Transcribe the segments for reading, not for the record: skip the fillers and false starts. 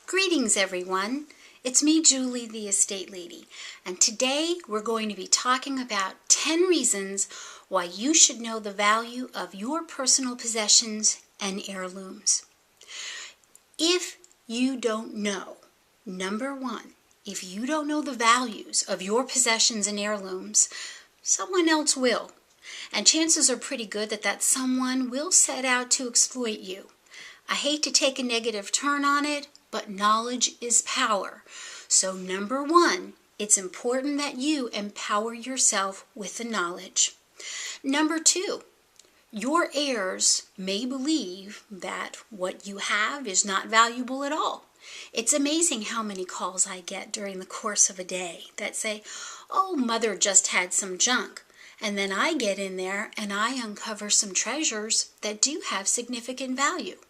Greetings everyone, it's me Julie the Estate Lady, and today we're going to be talking about 10 reasons why you should know the value of your personal possessions and heirlooms. If you don't know, number one, if you don't know the values of your possessions and heirlooms, someone else will. And chances are pretty good that that someone will set out to exploit you. I hate to take a negative turn on it, but knowledge is power. So number one, it's important that you empower yourself with the knowledge. Number two, your heirs may believe that what you have is not valuable at all. It's amazing how many calls I get during the course of a day that say, "Oh, mother just had some junk." And then I get in there and I uncover some treasures that do have significant value.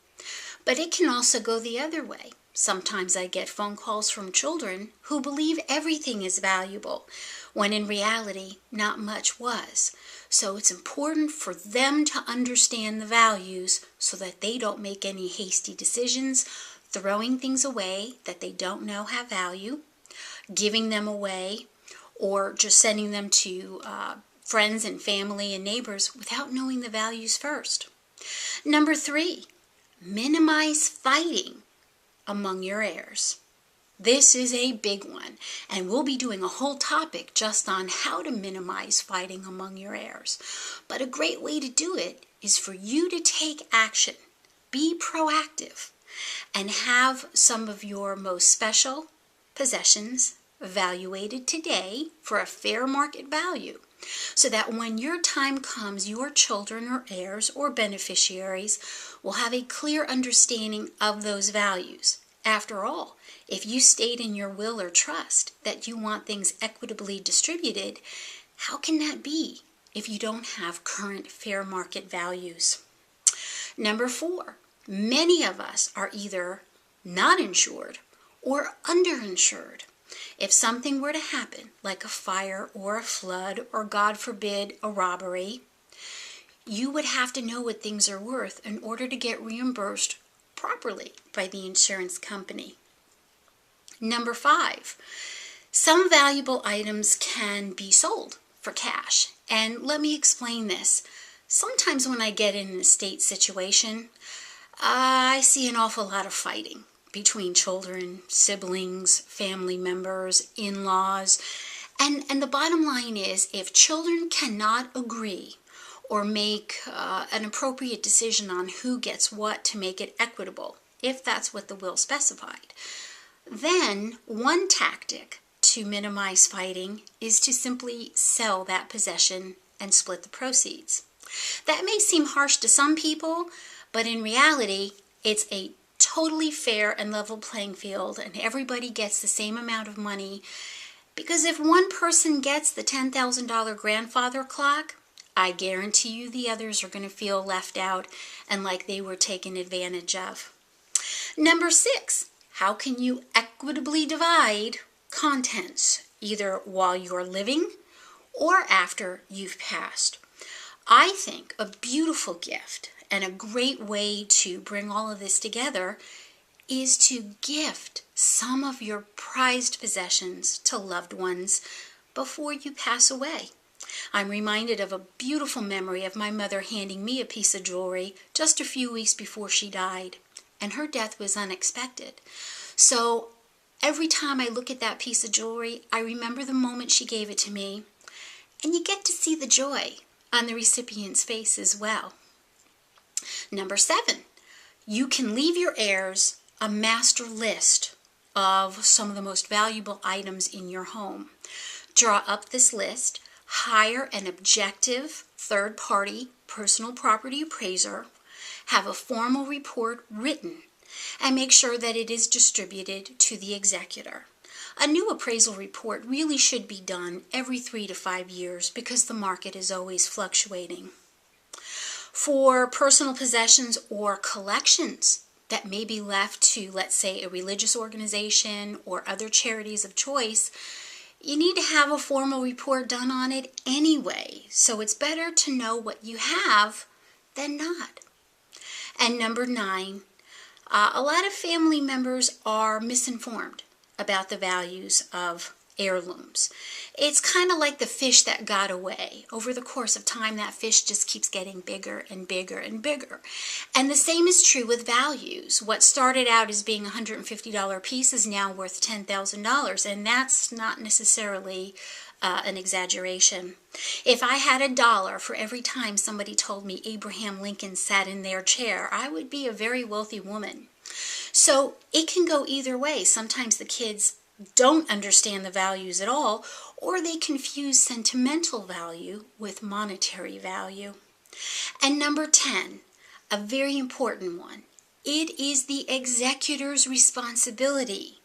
But it can also go the other way. Sometimes I get phone calls from children who believe everything is valuable, when in reality, not much was. So it's important for them to understand the values so that they don't make any hasty decisions, throwing things away that they don't know have value, giving them away, or just sending them to friends and family and neighbors without knowing the values first. Number three, minimize fighting among your heirs. This is a big one, and we'll be doing a whole topic just on how to minimize fighting among your heirs. But a great way to do it is for you to take action, be proactive, and have some of your most special possessions evaluated today for a fair market value, so that when your time comes, your children or heirs or beneficiaries will have a clear understanding of those values. After all, if you state in your will or trust that you want things equitably distributed, how can that be if you don't have current fair market values? Number four, many of us are either not insured or underinsured. If something were to happen, like a fire or a flood, or God forbid, a robbery, you would have to know what things are worth in order to get reimbursed properly by the insurance company. Number five, some valuable items can be sold for cash. And let me explain this. Sometimes when I get in an estate situation, I see an awful lot of fighting between children, siblings, family members, in-laws. And the bottom line is, if children cannot agree or make an appropriate decision on who gets what to make it equitable, if that's what the will specified, then one tactic to minimize fighting is to simply sell that possession and split the proceeds. That may seem harsh to some people, but in reality, it's a totally fair and level playing field, and everybody gets the same amount of money, because if one person gets the $10,000 grandfather clock, I guarantee you the others are going to feel left out and like they were taken advantage of. Number six, how can you equitably divide contents, either while you're living or after you've passed? I think a beautiful gift and a great way to bring all of this together is to gift some of your prized possessions to loved ones before you pass away. I'm reminded of a beautiful memory of my mother handing me a piece of jewelry just a few weeks before she died, and her death was unexpected. So every time I look at that piece of jewelry, I remember the moment she gave it to me, and you get to see the joy on the recipient's face as well. Number seven, you can leave your heirs a master list of some of the most valuable items in your home. Draw up this list, hire an objective third-party personal property appraiser, have a formal report written, and make sure that it is distributed to the executor. A new appraisal report really should be done every 3 to 5 years because the market is always fluctuating. For personal possessions or collections that may be left to, let's say, a religious organization or other charities of choice, you need to have a formal report done on it anyway. So it's better to know what you have than not. And number 9, A lot of family members are misinformed about the values of heirlooms. It's kind of like the fish that got away. Over the course of time, that fish just keeps getting bigger and bigger and bigger. And the same is true with values. What started out as being a $150 piece is now worth $10,000, and that's not necessarily an exaggeration. If I had $1 for every time somebody told me Abraham Lincoln sat in their chair, I would be a very wealthy woman. So it can go either way. Sometimes the kids don't understand the values at all, or they confuse sentimental value with monetary value. And number 10, a very important one, it is the executor's responsibility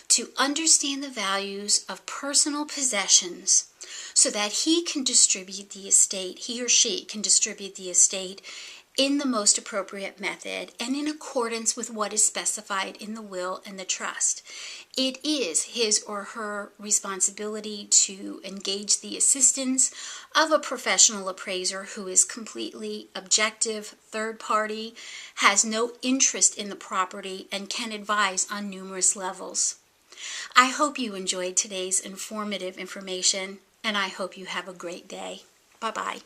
to understand the values of personal possessions so that he can distribute the estate, he or she can distribute the estate in the most appropriate method and in accordance with what is specified in the will and the trust. It is his or her responsibility to engage the assistance of a professional appraiser who is completely objective, third party, has no interest in the property, and can advise on numerous levels. I hope you enjoyed today's informative information, and I hope you have a great day. Bye-bye.